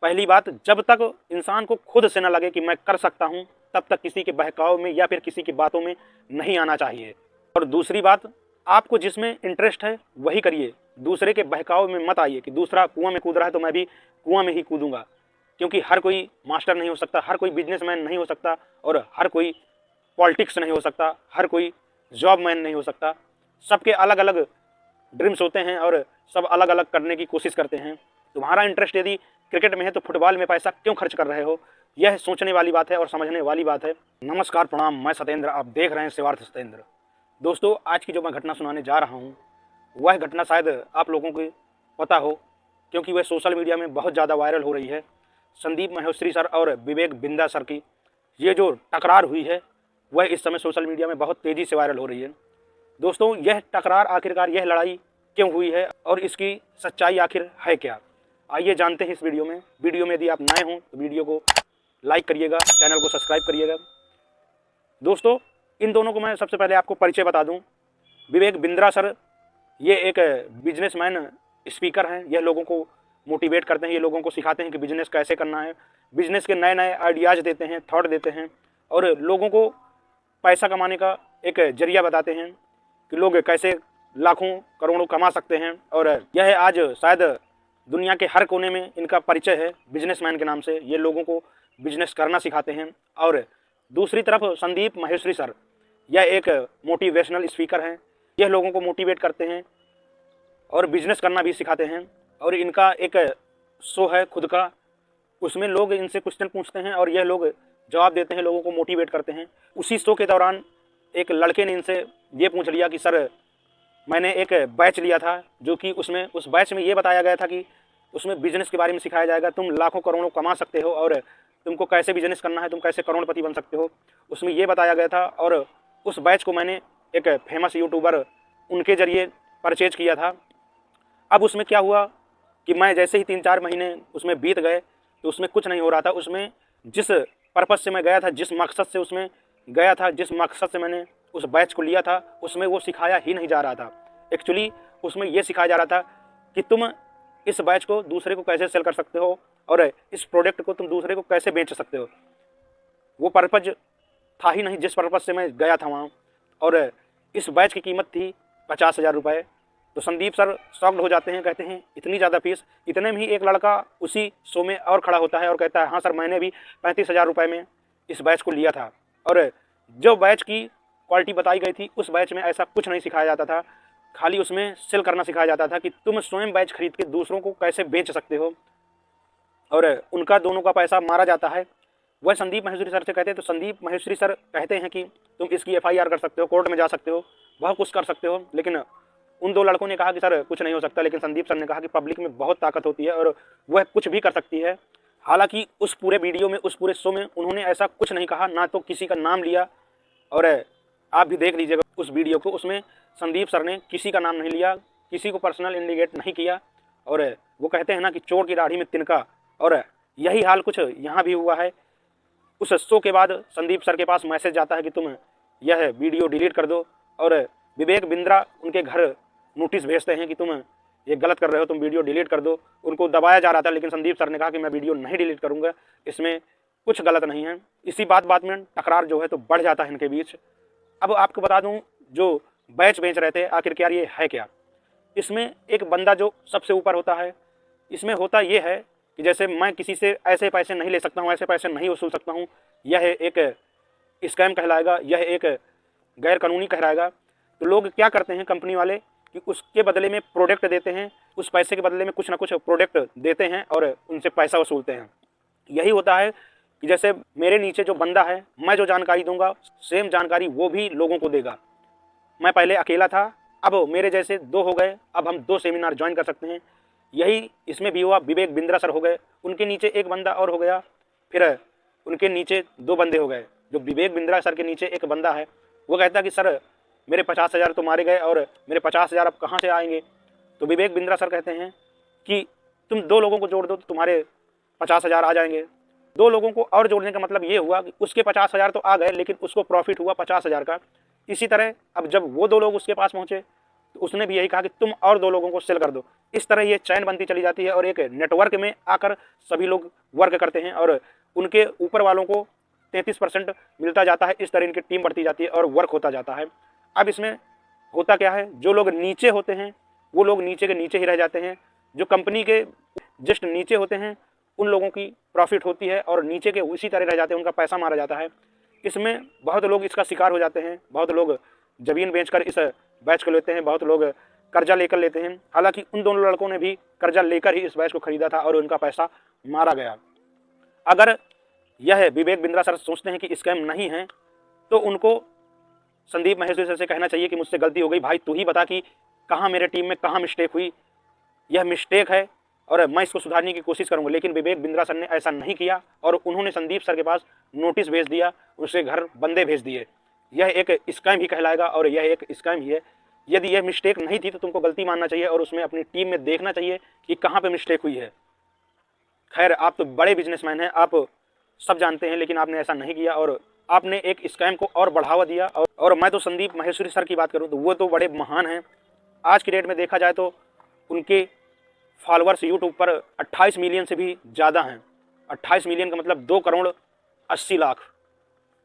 पहली बात, जब तक इंसान को खुद से न लगे कि मैं कर सकता हूँ, तब तक किसी के बहकाव में या फिर किसी की बातों में नहीं आना चाहिए। और दूसरी बात, आपको जिसमें इंटरेस्ट है वही करिए, दूसरे के बहकाव में मत आइए कि दूसरा कुआं में कूद रहा है तो मैं भी कुआं में ही कूदूंगा। क्योंकि हर कोई मास्टर नहीं हो सकता, हर कोई बिजनेसमैन नहीं हो सकता, और हर कोई पॉलिटिक्स नहीं हो सकता, हर कोई जॉब मैन नहीं हो सकता। सबके अलग अलग ड्रीम्स होते हैं और सब अलग अलग करने की कोशिश करते हैं। तुम्हारा इंटरेस्ट यदि क्रिकेट में है तो फुटबॉल में पैसा क्यों खर्च कर रहे हो, यह सोचने वाली बात है और समझने वाली बात है। नमस्कार, प्रणाम, मैं सत्येंद्र, आप देख रहे हैं सेवार्थ सत्येंद्र। दोस्तों, आज की जो मैं घटना सुनाने जा रहा हूँ वह घटना शायद आप लोगों को पता हो, क्योंकि वह सोशल मीडिया में बहुत ज़्यादा वायरल हो रही है। संदीप माहेश्वरी सर और विवेक बिंद्रा सर की ये जो टकरार हुई है वह इस समय सोशल मीडिया में बहुत तेज़ी से वायरल हो रही है। दोस्तों, यह टकरार आखिरकार, यह लड़ाई क्यों हुई है और इसकी सच्चाई आखिर है क्या, आइए जानते हैं इस वीडियो में। वीडियो में यदि आप नए हों तो वीडियो को लाइक करिएगा, चैनल को सब्सक्राइब करिएगा। दोस्तों, इन दोनों को मैं सबसे पहले आपको परिचय बता दूं। विवेक बिंद्रा सर ये एक बिजनेसमैन स्पीकर हैं। यह लोगों को मोटिवेट करते हैं, ये लोगों को सिखाते हैं कि बिजनेस कैसे करना है, बिजनेस के नए नए आइडियाज़ देते हैं, थॉट देते हैं और लोगों को पैसा कमाने का एक जरिया बताते हैं कि लोग कैसे लाखों करोड़ों कमा सकते हैं। और यह आज शायद दुनिया के हर कोने में इनका परिचय है बिजनेसमैन के नाम से। ये लोगों को बिजनेस करना सिखाते हैं। और दूसरी तरफ संदीप माहेश्वरी सर, यह एक मोटिवेशनल स्पीकर हैं। यह लोगों को मोटिवेट करते हैं और बिजनेस करना भी सिखाते हैं। और इनका एक शो है खुद का, उसमें लोग इनसे क्वेश्चन पूछते हैं और यह लोग जवाब देते हैं, लोगों को मोटिवेट करते हैं। उसी शो के दौरान एक लड़के ने इनसे ये पूछ लिया कि सर, मैंने एक बैच लिया था जो कि उसमें उस बैच में ये बताया गया था कि उसमें बिजनेस के बारे में सिखाया जाएगा, तुम लाखों करोड़ों कमा सकते हो और तुमको कैसे बिजनेस करना है, तुम कैसे करोड़पति बन सकते हो, उसमें ये बताया गया था। और उस बैच को मैंने एक फेमस यूट्यूबर उनके ज़रिए परचेज किया था। अब उसमें क्या हुआ कि मैं जैसे ही 3-4 महीने उसमें बीत गए तो उसमें कुछ नहीं हो रहा था। उसमें जिस पर्पज़ से मैं गया था, जिस मकसद से उसमें गया था, जिस मकसद से मैंने उस बैच को लिया था, उसमें वो सिखाया ही नहीं जा रहा था। एक्चुअली उसमें ये सिखाया जा रहा था कि तुम इस बैच को दूसरे को कैसे सेल कर सकते हो और इस प्रोडक्ट को तुम दूसरे को कैसे बेच सकते हो। वो पर्पज़ था ही नहीं जिस पर्पज़ से मैं गया था वहाँ। और इस बैच की कीमत थी 50,000 रुपये। तो संदीप सर शॉक्ड हो जाते हैं, कहते हैं इतनी ज़्यादा फीस। इतने में ही एक लड़का उसी शो में और खड़ा होता है और कहता है, हाँ सर, मैंने भी 35,000 रुपये में इस बैच को लिया था। और जो बैच की क्वालिटी बताई गई थी उस बैच में ऐसा कुछ नहीं सिखाया जाता था, खाली उसमें सेल करना सिखाया जाता था कि तुम स्वयं बैच खरीद के दूसरों को कैसे बेच सकते हो। और उनका दोनों का पैसा मारा जाता है। वह संदीप माहेश्वरी सर से कहते हैं तो संदीप माहेश्वरी सर कहते हैं कि तुम इसकी FIR कर सकते हो, कोर्ट में जा सकते हो, बहुत कुछ कर सकते हो। लेकिन उन दो लड़कों ने कहा कि सर कुछ नहीं हो सकता। लेकिन संदीप सर ने कहा कि पब्लिक में बहुत ताकत होती है और वह कुछ भी कर सकती है। हालांकि उस पूरे वीडियो में, उस पूरे शो में उन्होंने ऐसा कुछ नहीं कहा, ना तो किसी का नाम लिया। और आप भी देख लीजिएगा उस वीडियो को, उसमें संदीप सर ने किसी का नाम नहीं लिया, किसी को पर्सनल इंडिकेट नहीं किया। और वो कहते हैं ना कि चोर की दाढ़ी में तिनका, और यही हाल कुछ यहाँ भी हुआ है। उस शो के बाद संदीप सर के पास मैसेज आता है कि तुम यह वीडियो डिलीट कर दो। और विवेक बिंद्रा उनके घर नोटिस भेजते हैं कि तुम ये गलत कर रहे हो, तुम वीडियो डिलीट कर दो। उनको दबाया जा रहा था, लेकिन संदीप सर ने कहा कि मैं वीडियो नहीं डिलीट करूँगा, इसमें कुछ गलत नहीं है। इसी बात में टकरार जो है तो बढ़ जाता है इनके बीच। अब आपको बता दूं, जो बैच बेच रहे थे आखिरकार ये है क्या। इसमें एक बंदा जो सबसे ऊपर होता है, इसमें होता ये है कि जैसे मैं किसी से ऐसे पैसे नहीं ले सकता हूँ, ऐसे पैसे नहीं वसूल सकता हूँ, यह एक स्कैम कहलाएगा, यह एक गैर कानूनी कहलाएगा। तो लोग क्या करते हैं, कंपनी वाले, कि उसके बदले में प्रोडक्ट देते हैं, उस पैसे के बदले में कुछ ना कुछ प्रोडक्ट देते हैं और उनसे पैसा वसूलते हैं। यही होता है कि जैसे मेरे नीचे जो बंदा है, मैं जो जानकारी दूंगा सेम जानकारी वो भी लोगों को देगा। मैं पहले अकेला था, अब मेरे जैसे 2 हो गए, अब हम 2 सेमिनार ज्वाइन कर सकते हैं। यही इसमें भी हुआ। विवेक बिंद्रा सर हो गए, उनके नीचे एक बंदा और हो गया, फिर उनके नीचे 2 बंदे हो गए। जो विवेक बिंद्रा सर के नीचे एक बंदा है, वो कहता है कि सर मेरे 50,000 तो मारे गए और मेरे 50,000 अब कहाँ से आएंगे। तो विवेक बिंद्रा सर कहते हैं कि तुम 2 लोगों को जोड़ दो तो तुम्हारे 50,000 आ जाएंगे। 2 लोगों को और जोड़ने का मतलब ये हुआ कि उसके 50,000 तो आ गए, लेकिन उसको प्रॉफिट हुआ 50,000 का। इसी तरह अब जब वो 2 लोग उसके पास पहुँचे तो उसने भी यही कहा कि तुम और 2 लोगों को सेल कर दो। इस तरह ये चैन बनती चली जाती है और एक नेटवर्क में आकर सभी लोग वर्क करते हैं और उनके ऊपर वालों को 33% मिलता जाता है। इस तरह इनकी टीम बढ़ती जाती है और वर्क होता जाता है। अब इसमें होता क्या है, जो लोग नीचे होते हैं वो लोग नीचे के नीचे ही रह जाते हैं, जो कंपनी के जस्ट नीचे होते हैं उन लोगों की प्रॉफिट होती है और नीचे के उसी तरह रह जाते हैं, उनका पैसा मारा जाता है। इसमें बहुत लोग इसका शिकार हो जाते हैं, बहुत लोग ज़मीन बेचकर इस बैच को लेते हैं, बहुत लोग कर्जा लेकर लेते हैं। हालांकि उन दोनों लड़कों ने भी कर्जा लेकर ही इस बैच को खरीदा था और उनका पैसा मारा गया। अगर यह विवेक बिंद्रा सर सोचते हैं कि स्कैम नहीं है तो उनको संदीप महेश्वरी सर से कहना चाहिए कि मुझसे गलती हो गई, भाई तू ही बता कि कहाँ मेरे टीम में कहाँ मिस्टेक हुई, यह मिस्टेक है और मैं इसको सुधारने की कोशिश करूंगा। लेकिन विवेक बिंद्रा सर ने ऐसा नहीं किया और उन्होंने संदीप सर के पास नोटिस भेज दिया, उसके घर बंदे भेज दिए। यह एक स्कैम ही कहलाएगा और यह एक स्कैम ही है। यदि यह मिस्टेक नहीं थी तो तुमको गलती मानना चाहिए और उसमें अपनी टीम में देखना चाहिए कि कहाँ पे मिस्टेक हुई है। खैर, आप तो बड़े बिजनेसमैन हैं, आप सब जानते हैं, लेकिन आपने ऐसा नहीं किया और आपने एक स्कैम को और बढ़ावा दिया। और मैं तो संदीप महेश्वरी सर की बात करूं तो वो तो बड़े महान हैं। आज की डेट में देखा जाए तो उनके फॉलोअर्स यूट्यूब पर 28 मिलियन से भी ज़्यादा हैं। 28 मिलियन का मतलब 2,80,00,000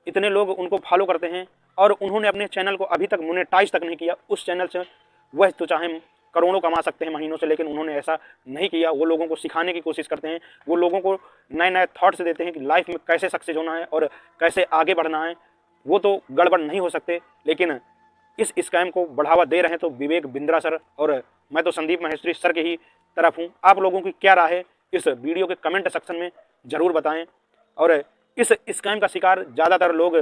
इतने लोग उनको फॉलो करते हैं और उन्होंने अपने चैनल को अभी तक मोनेटाइज तक नहीं किया। उस चैनल से वह तो चाहे करोड़ों कमा सकते हैं महीनों से, लेकिन उन्होंने ऐसा नहीं किया। वो लोगों को सिखाने की कोशिश करते हैं, वो लोगों को नए नए थॉट्स देते हैं कि लाइफ में कैसे सक्सेस होना है और कैसे आगे बढ़ना है। वो तो गड़बड़ नहीं हो सकते, लेकिन इस स्कैम को बढ़ावा दे रहे हैं तो विवेक बिंद्रा सर और मैं तो संदीप महेश्वरी सर के ही तरफ हूँ। आप लोगों की क्या राय है इस वीडियो के कमेंट सेक्शन में ज़रूर बताएं। और इस स्कैम का शिकार ज़्यादातर लोग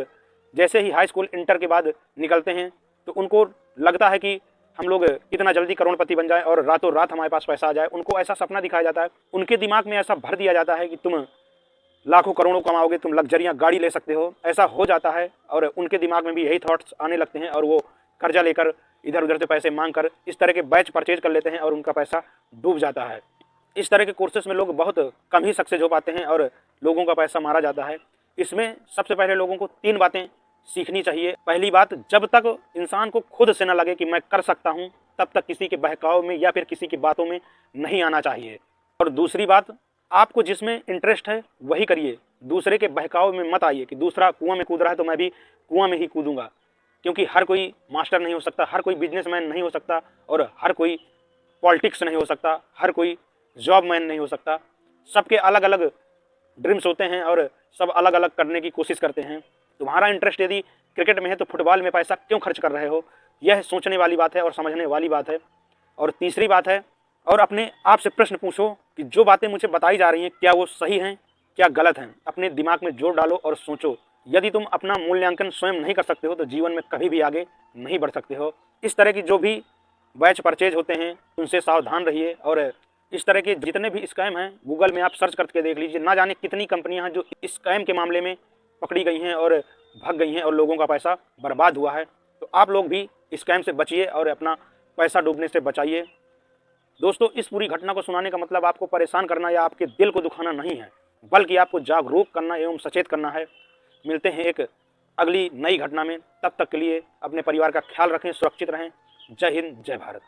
जैसे ही हाई स्कूल इंटर के बाद निकलते हैं तो उनको लगता है कि हम लोग इतना जल्दी करोड़पति बन जाए और रातों रात हमारे पास पैसा आ जाए। उनको ऐसा सपना दिखाया जाता है, उनके दिमाग में ऐसा भर दिया जाता है कि तुम लाखों करोड़ों कमाओगे, तुम लग्जरियाँ गाड़ी ले सकते हो, ऐसा हो जाता है। और उनके दिमाग में भी यही थॉट्स आने लगते हैं और वो कर्जा लेकर इधर उधर से पैसे मांग कर इस तरह के बैच परचेज कर लेते हैं और उनका पैसा डूब जाता है। इस तरह के कोर्सेज में लोग बहुत कम ही सक्सेस हो पाते हैं और लोगों का पैसा मारा जाता है। इसमें सबसे पहले लोगों को 3 बातें सीखनी चाहिए। पहली बात, जब तक इंसान को खुद से न लगे कि मैं कर सकता हूँ, तब तक किसी के बहकाव में या फिर किसी की बातों में नहीं आना चाहिए। और दूसरी बात, आपको जिसमें इंटरेस्ट है वही करिए, दूसरे के बहकाव में मत आइए कि दूसरा कुआं में कूद रहा है तो मैं भी कुआं में ही कूदूंगा। क्योंकि हर कोई मास्टर नहीं हो सकता, हर कोई बिजनेसमैन नहीं हो सकता और हर कोई पॉलिटिक्स नहीं हो सकता, हर कोई जॉब मैन नहीं हो सकता। सबके अलग अलग ड्रीम्स होते हैं और सब अलग अलग करने की कोशिश करते हैं। तुम्हारा इंटरेस्ट यदि क्रिकेट में है तो फुटबॉल में पैसा क्यों खर्च कर रहे हो, यह सोचने वाली बात है और समझने वाली बात है। और तीसरी बात है, और अपने आप से प्रश्न पूछो कि जो बातें मुझे बताई जा रही हैं क्या वो सही हैं, क्या गलत हैं। अपने दिमाग में जोर डालो और सोचो। यदि तुम अपना मूल्यांकन स्वयं नहीं कर सकते हो तो जीवन में कभी भी आगे नहीं बढ़ सकते हो। इस तरह की जो भी बैच परचेज होते हैं उनसे सावधान रहिए। और इस तरह के जितने भी स्कैम हैं गूगल में आप सर्च करके देख लीजिए, ना जाने कितनी कंपनियां हैं जो स्कैम के मामले में पकड़ी गई हैं और भाग गई हैं और लोगों का पैसा बर्बाद हुआ है। तो आप लोग भी स्कैम से बचिए और अपना पैसा डूबने से बचाइए। दोस्तों, इस पूरी घटना को सुनाने का मतलब आपको परेशान करना या आपके दिल को दुखाना नहीं है, बल्कि आपको जागरूक करना एवं सचेत करना है। मिलते हैं एक अगली नई घटना में, तब तक के लिए अपने परिवार का ख्याल रखें, सुरक्षित रहें। जय हिंद, जय भारत।